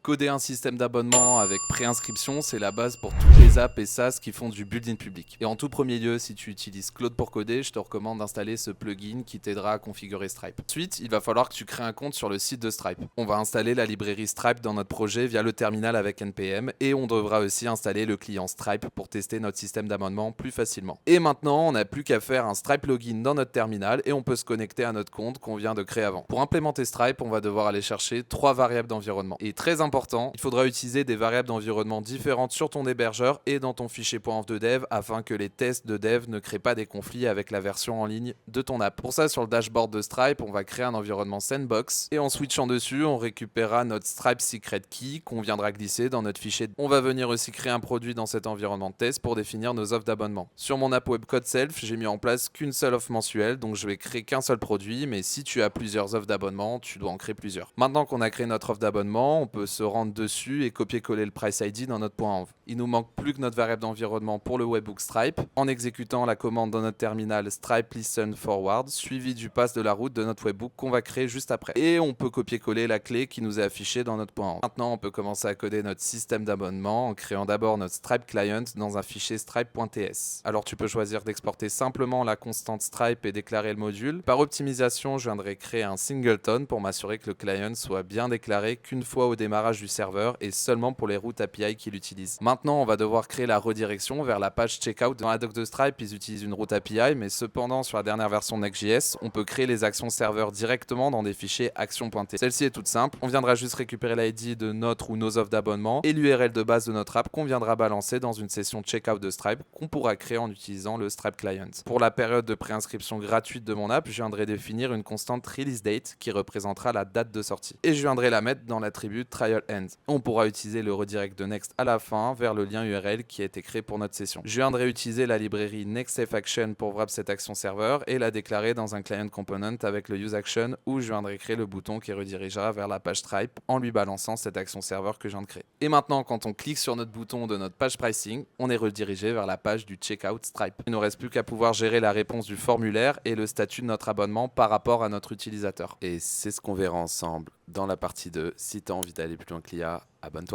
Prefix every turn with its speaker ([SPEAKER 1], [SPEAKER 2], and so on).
[SPEAKER 1] Coder un système d'abonnement avec préinscription, c'est la base pour toutes les apps et SaaS qui font du build-in public. Et en tout premier lieu, si tu utilises Claude pour coder, je te recommande d'installer ce plugin qui t'aidera à configurer Stripe. Ensuite, il va falloir que tu crées un compte sur le site de Stripe. On va installer la librairie Stripe dans notre projet via le terminal avec NPM et on devra aussi installer le client Stripe pour tester notre système d'abonnement plus facilement. Et maintenant, on n'a plus qu'à faire un Stripe login dans notre terminal et on peut se connecter à notre compte qu'on vient de créer avant. Pour implémenter Stripe, on va devoir aller chercher 3 variables d'environnement. Et très important, il faudra utiliser des variables d'environnement différentes sur ton hébergeur et dans ton fichier .env de dev afin que les tests de dev ne créent pas des conflits avec la version en ligne de ton app. Pour ça, sur le dashboard de Stripe, on va créer un environnement sandbox et en switchant dessus, on récupérera notre Stripe secret key qu'on viendra glisser dans notre fichier. On va venir aussi créer un produit dans cet environnement de test pour définir nos offres d'abonnement. Sur mon app web code self, j'ai mis en place qu'une seule offre mensuelle, donc je vais créer qu'un seul produit, mais si tu as plusieurs offres d'abonnement, tu dois en créer plusieurs. Maintenant qu'on a créé notre offre d'abonnement, on peut se rendre dessus et copier-coller le price ID dans notre .env. Il nous manque plus que notre variable d'environnement pour le webhook Stripe. En exécutant la commande dans notre terminal Stripe listen forward, suivi du pass de la route de notre webhook qu'on va créer juste après. Et on peut copier-coller la clé qui nous est affichée dans notre .env. Maintenant, on peut commencer à coder notre système d'abonnement en créant d'abord notre Stripe client dans un fichier stripe.ts. Alors tu peux choisir d'exporter simplement la constante Stripe et déclarer le module. Par optimisation, je viendrai créer un singleton pour m'assurer que le client soit bien déclaré qu'une fois au démarrage du serveur et seulement pour les routes API qu'il utilise. Maintenant, on va devoir créer la redirection vers la page checkout. Dans la doc de Stripe, ils utilisent une route API, mais cependant, sur la dernière version de Next.js, on peut créer les actions serveurs directement dans des fichiers action.t. Celle-ci est toute simple. On viendra juste récupérer l'ID de notre ou nos offres d'abonnement et l'URL de base de notre app qu'on viendra balancer dans une session checkout de Stripe qu'on pourra créer en utilisant le Stripe Client. Pour la période de préinscription gratuite de mon app, je viendrai définir une constante release date qui représentera la date de sortie. Et je viendrai la mettre dans l'attribut trial end. On pourra utiliser le redirect de Next à la fin vers le lien URL qui a été créé pour notre session. Je viendrai utiliser la librairie NextSafeAction pour wrap cette action serveur et la déclarer dans un client component avec le useAction où je viendrai créer le bouton qui redirigera vers la page Stripe en lui balançant cette action serveur que je viens de créer. Et maintenant, quand on clique sur notre bouton de notre page pricing, on est redirigé vers la page du checkout Stripe. Il ne nous reste plus qu'à pouvoir gérer la réponse du formulaire et le statut de notre abonnement par rapport à notre utilisateur. Et c'est ce qu'on verra ensemble dans la partie 2. Si tu as envie d'aller plus loin que l'IA, abonne-toi.